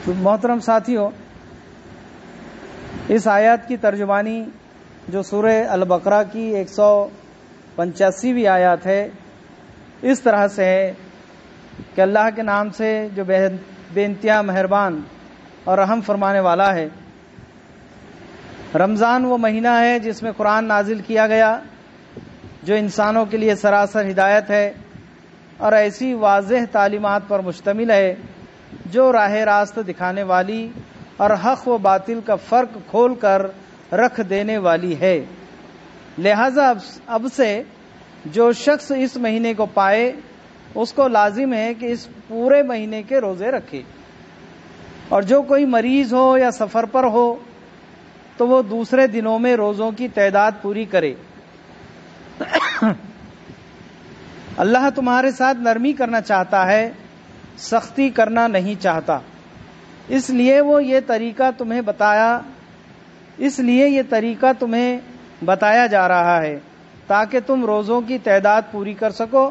محترم ساتھیو، اس آیات کی ترجمانی جو سورہ البقرہ کی 185ویں آیات ہے، اس طرح سے ہے کہ اللہ کے نام سے جو بے انتہا مہربان اور رحم فرمانے والا ہے۔ رمضان وہ مہینہ ہے جس میں قرآن نازل کیا گیا، جو انسانوں کے لیے سراسر ہدایت ہے اور ایسی واضح تعلیمات پر مشتمل ہے جو راہ راست دکھانے والی اور حق و باطل کا فرق کھول کر رکھ دینے والی ہے۔ لہذا اب سے جو شخص اس مہینے کو پائے اس کو لازم ہے کہ اس پورے مہینے کے روزے رکھے، اور جو کوئی مریض ہو یا سفر پر ہو تو وہ دوسرے دنوں میں روزوں کی تعداد پوری کرے۔ اللہ تمہارے ساتھ نرمی کرنا چاہتا ہے، سختی کرنا نہیں چاہتا، اس لیے یہ طریقہ تمہیں بتایا جا رہا ہے تاکہ تم روزوں کی تعداد پوری کر سکو،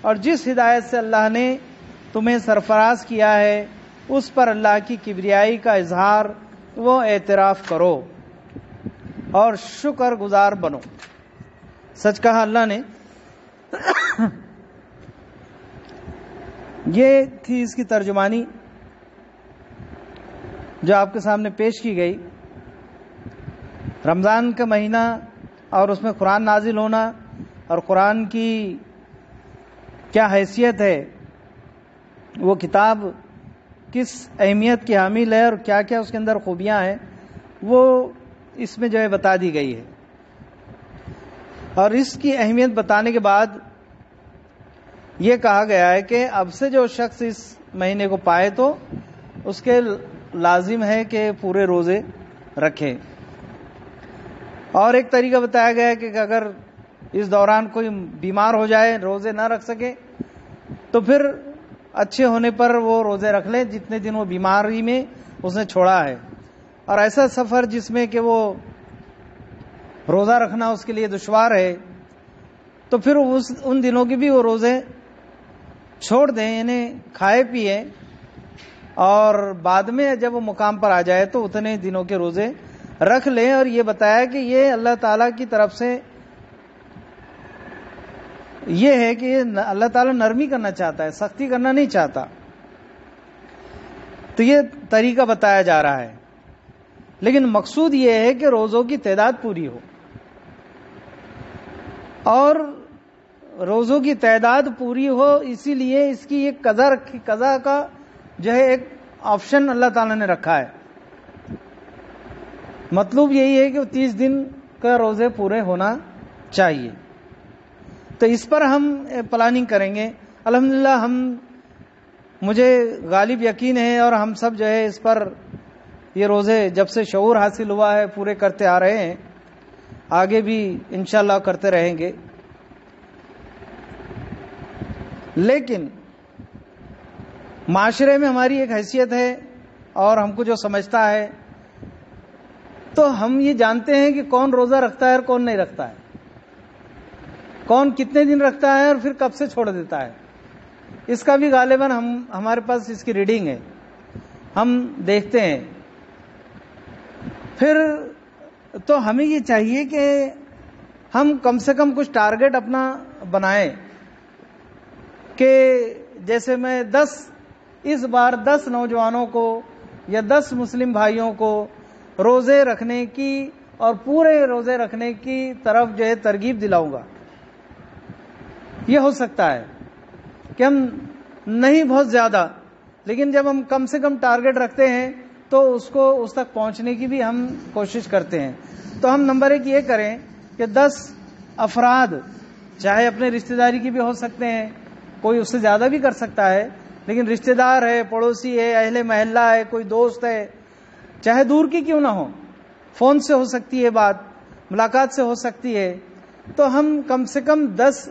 اور جس ہدایت سے اللہ نے تمہیں سرفراز کیا ہے اس پر اللہ کی کبریائی کا اظہار و اعتراف کرو اور شکر گزار بنو۔ سچ کہا اللہ نے۔ یہ تھی اس کی ترجمانی جو آپ کے سامنے پیش کی گئی۔ رمضان کا مہینہ اور اس میں قرآن نازل ہونا اور قرآن کی کیا حیثیت ہے، وہ کتاب کس اہمیت کی حامل ہے اور کیا کیا اس کے اندر خوبیاں ہیں، وہ اس میں جو ہے بتا دی گئی ہے۔ اور اس کی اہمیت بتانے کے بعد یہ کہا گیا ہے کہ اب سے جو شخص اس مہینے کو پائے تو اس کے لازم ہے کہ پورے روزے رکھے۔ اور ایک طریقہ بتایا گیا ہے کہ اگر اس دوران کوئی بیمار ہو جائے، روزے نہ رکھ سکے، تو پھر اچھے ہونے پر وہ روزے رکھ لے جتنے دن وہ بیماری میں اس نے چھوڑا ہے۔ اور ایسا سفر جس میں کہ وہ روزہ رکھنا اس کے لیے دشوار ہے، تو پھر ان دنوں کی بھی وہ روزے چھوڑ دیں، انہیں کھائے پیے، اور بعد میں جب وہ مقام پر آ جائے تو اتنے دنوں کے روزے رکھ لیں۔ اور یہ بتایا کہ یہ اللہ تعالیٰ کی طرف سے یہ ہے کہ اللہ تعالیٰ نرمی کرنا چاہتا ہے، سختی کرنا نہیں چاہتا۔ تو یہ طریقہ بتایا جا رہا ہے، لیکن مقصود یہ ہے کہ روزوں کی تعداد پوری ہو، اور روزوں کی تعداد پوری ہو اسی لیے اس کی ایک قضا کا جو ہے ایک آپشن اللہ تعالیٰ نے رکھا ہے۔ مطلب یہی ہے کہ 30 دن کا روزے پورے ہونا چاہیے۔ تو اس پر ہم پلاننگ کریں گے الحمدللہ۔ مجھے غالب یقین ہے اور ہم سب جو ہے اس پر یہ روزے جب سے شعور حاصل ہوا ہے پورے کرتے آ رہے ہیں، آگے بھی انشاءاللہ کرتے رہیں گے۔ لیکن معاشرے میں ہماری ایک حیثیت ہے اور ہم کو جو سمجھتا ہے، تو ہم یہ جانتے ہیں کہ کون روزہ رکھتا ہے اور کون نہیں رکھتا ہے، کون کتنے دن رکھتا ہے اور پھر کب سے چھوڑ دیتا ہے۔ اس کا بھی غالباً ہمارے پاس اس کی ریڈنگ ہے، ہم دیکھتے ہیں۔ پھر تو ہمیں یہ چاہیے کہ ہم کم سے کم کچھ ٹارگٹ اپنا بنائیں کہ جیسے میں اس بار 10 نوجوانوں کو یا 10 مسلم بھائیوں کو روزے رکھنے کی اور پورے روزے رکھنے کی طرف جو ہے ترغیب دلاؤں گا۔ یہ ہو سکتا ہے کہ ہم نہیں بہت زیادہ، لیکن جب ہم کم سے کم ٹارگٹ رکھتے ہیں تو اس تک پہنچنے کی بھی ہم کوشش کرتے ہیں۔ تو ہم نمبر 1 یہ کریں کہ 10 افراد، چاہے اپنے رشتہ داری کی بھی ہو سکتے ہیں، کوئی اس سے زیادہ بھی کر سکتا ہے، لیکن رشتہ دار ہے، پڑوسی ہے، اہل محلہ ہے، کوئی دوست ہے، چاہے دور کی کیوں نہ ہو، فون سے ہو سکتی ہے بات، ملاقات سے ہو سکتی ہے، تو ہم کم سے کم 10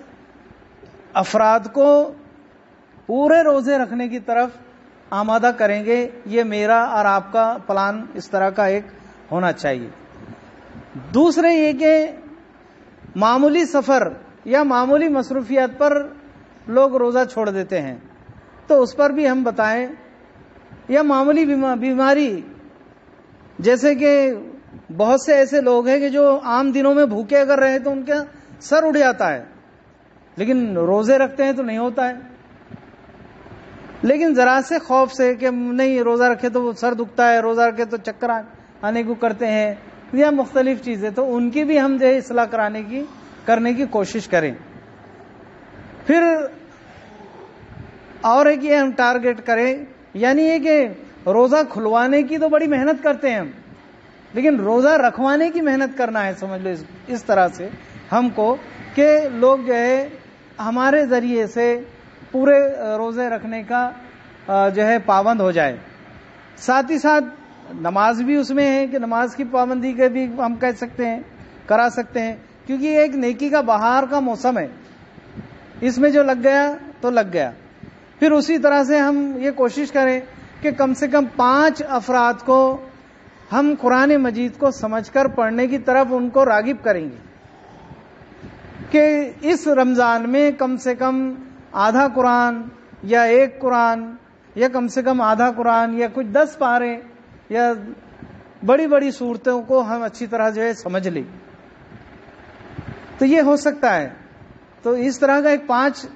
افراد کو پورے روزے رکھنے کی طرف آمادہ کریں گے۔ یہ میرا اور آپ کا پلان اس طرح کا ایک ہونا چاہیے۔ دوسرے یہ کہ معمولی سفر یا معمولی مصروفیات پر لوگ روزہ چھوڑ دیتے ہیں، تو اس پر بھی ہم بتائیں یا معمولی بیماری، جیسے کہ بہت سے ایسے لوگ ہیں کہ جو عام دنوں میں بھوکے اگر رہے تو ان کا سر اڑ جاتا ہے، لیکن روزے رکھتے ہیں تو نہیں ہوتا ہے. لیکن ذرا سے خوف سے کہ نہیں روزہ رکھے تو وہ سر دکھتا ہے، روزہ رکھے تو چکر آنے کو کرتے ہیں، یا مختلف چیزیں، تو ان کی بھی ہم جو ہے اصلاح کرنے کی کوشش کریں. پھر اور ایک یہ ہم ٹارگٹ کریں، یعنی یہ کہ روزہ کھلوانے کی تو بڑی محنت کرتے ہیں ہم، لیکن روزہ رکھوانے کی محنت کرنا ہے. سمجھ لو اس طرح سے ہم کو کہ لوگ جو ہے ہمارے ذریعے سے پورے روزے رکھنے کا جو ہے پابند ہو جائے. ساتھ ہی ساتھ نماز بھی اس میں ہے کہ نماز کی پابندی کے بھی ہم کہہ سکتے ہیں، کرا سکتے ہیں، کیونکہ یہ ایک نیکی کا بہار کا موسم ہے، اس میں جو لگ گیا تو لگ گیا. پھر اسی طرح سے ہم یہ کوشش کریں کہ کم سے کم 5 افراد کو ہم قرآن مجید کو سمجھ کر پڑھنے کی طرف ان کو راغب کریں گے کہ اس رمضان میں کم سے کم آدھا قرآن یا ایک قرآن یا کم سے کم آدھا قرآن یا کچھ 10 پارے یا بڑی بڑی صورتوں کو ہم اچھی طرح جو ہے سمجھ لیں. تو یہ ہو سکتا ہے. تو اس طرح کا ایک 5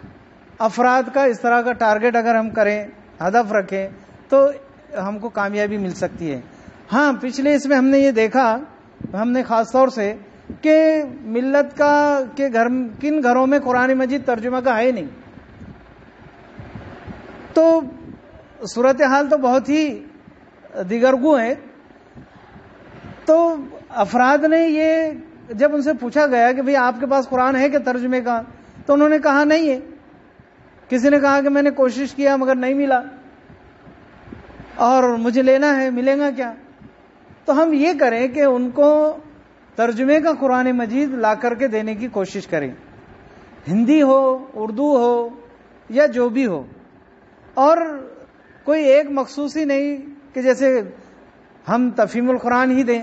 افراد کا اس طرح کا ٹارگٹ اگر ہم کریں، ہدف رکھیں، تو ہم کو کامیابی مل سکتی ہے. ہاں پچھلے اس میں ہم نے یہ دیکھا، ہم نے خاص طور سے کہ ملت کا کہ کن گھروں میں قرآن مجید ترجمہ کا ہے نہیں، تو صورتحال تو بہت ہی دیگرگو ہے. تو افراد نے یہ جب ان سے پوچھا گیا کہ بھئی آپ کے پاس قرآن ہے کہ ترجمے کا، تو انہوں نے کہا نہیں ہے. کسی نے کہا کہ میں نے کوشش کیا مگر نہیں ملا اور مجھے لینا ہے، ملے گا کیا؟ تو ہم یہ کریں کہ ان کو ترجمے کا قرآن مجید لا کر کے دینے کی کوشش کریں، ہندی ہو، اردو ہو یا جو بھی ہو. اور کوئی ایک مخصوص ہی نہیں کہ جیسے ہم تفہیم القرآن ہی دیں،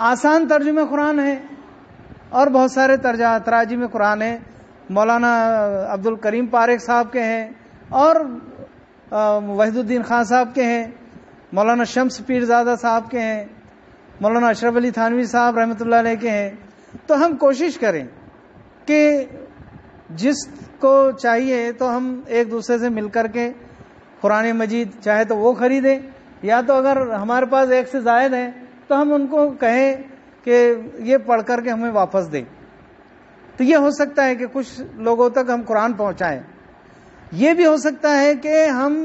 آسان ترجمہ قرآن ہے اور بہت سارے تراجم قرآن ہیں. مولانا عبد الکریم پاریک صاحب کے ہیں اور وحید الدین خان صاحب کے ہیں، مولانا شمس پیرزادہ صاحب کے ہیں، مولانا اشرف علی تھانوی صاحب رحمۃ اللہ علیہ کے ہیں. تو ہم کوشش کریں کہ جس کو چاہیے تو ہم ایک دوسرے سے مل کر کے قرآن مجید چاہے تو وہ خریدیں، یا تو اگر ہمارے پاس ایک سے زائد ہیں تو ہم ان کو کہیں کہ یہ پڑھ کر کے ہمیں واپس دیں. تو یہ ہو سکتا ہے کہ کچھ لوگوں تک ہم قرآن پہنچائیں. یہ بھی ہو سکتا ہے کہ ہم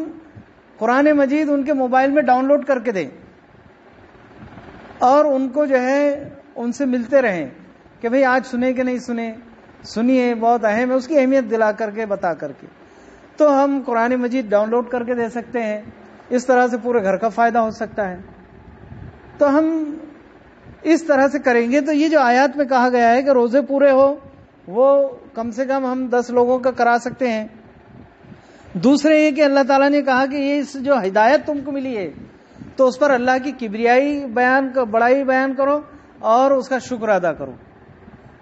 قرآن مجید ان کے موبائل میں ڈاؤن لوڈ کر کے دیں اور ان کو جو ہے ان سے ملتے رہیں کہ بھئی آج سنے کہ نہیں سنیے، بہت اہم ہے، اس کی اہمیت دلا کر کے بتا کر کے. تو ہم قرآن مجید ڈاؤن لوڈ کر کے دے سکتے ہیں. اس طرح سے پورے گھر کا فائدہ ہو سکتا ہے. تو ہم اس طرح سے کریں گے. تو یہ جو آیات میں کہا گیا ہے کہ روزے پورے ہو، وہ کم سے کم ہم 10 لوگوں کا کرا سکتے ہیں. دوسرے یہ کہ اللہ تعالیٰ نے کہا کہ یہ جو ہدایت تم کو ملی ہے تو اس پر اللہ کی کبریائی بڑائی بیان کرو اور اس کا شکر ادا کرو.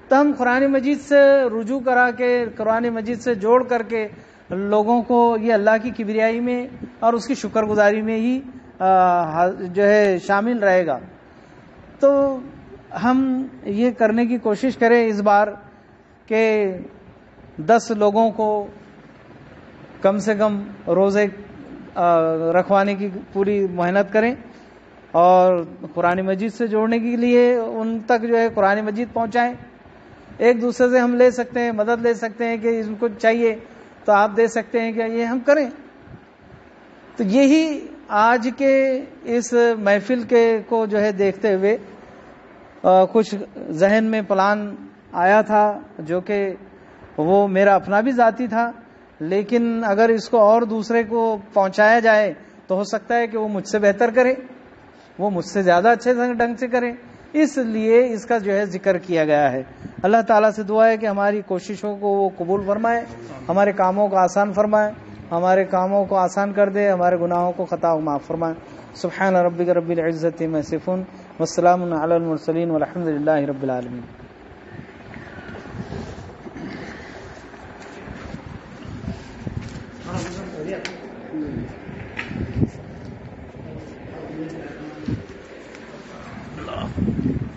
تو ہم قرآن مجید سے رجوع کرا کے، قرآن مجید سے جوڑ کر کے لوگوں کو یہ اللہ کی کبریائی میں اور اس کی شکر گزاری میں ہی جو ہے شامل رہے گا. تو ہم یہ کرنے کی کوشش کریں اس بار کہ 10 لوگوں کو کم سے کم روزے رکھوانے کی پوری محنت کریں اور قرآن مجید سے جوڑنے کے لیے ان تک جو ہے قرآن مجید پہنچائیں. ایک دوسرے سے ہم لے سکتے ہیں، مدد لے سکتے ہیں کہ ان کو چاہیے تو آپ دے سکتے ہیں کہ یہ ہم کریں. تو یہی آج کے اس محفل کے کو جو ہے دیکھتے ہوئے کچھ ذہن میں پلان آیا تھا، جو کہ وہ میرا اپنا بھی ذاتی تھا، لیکن اگر اس کو اور دوسرے کو پہنچایا جائے تو ہو سکتا ہے کہ وہ مجھ سے بہتر کرے، وہ مجھ سے زیادہ اچھے ڈھنگ سے کرے. اس لیے اس کا جو ہے ذکر کیا گیا ہے. اللہ تعالیٰ سے دعا ہے کہ ہماری کوششوں کو وہ قبول فرمائے، ہمارے کاموں کو آسان فرمائے، ہمارے کاموں کو آسان کر دے، ہمارے گناہوں کو خطا و معاف فرمائے. سبحان ربک رب العزت عما یصفون والسلام علی المرسلین والحمد للہ رب العالمین. اللہ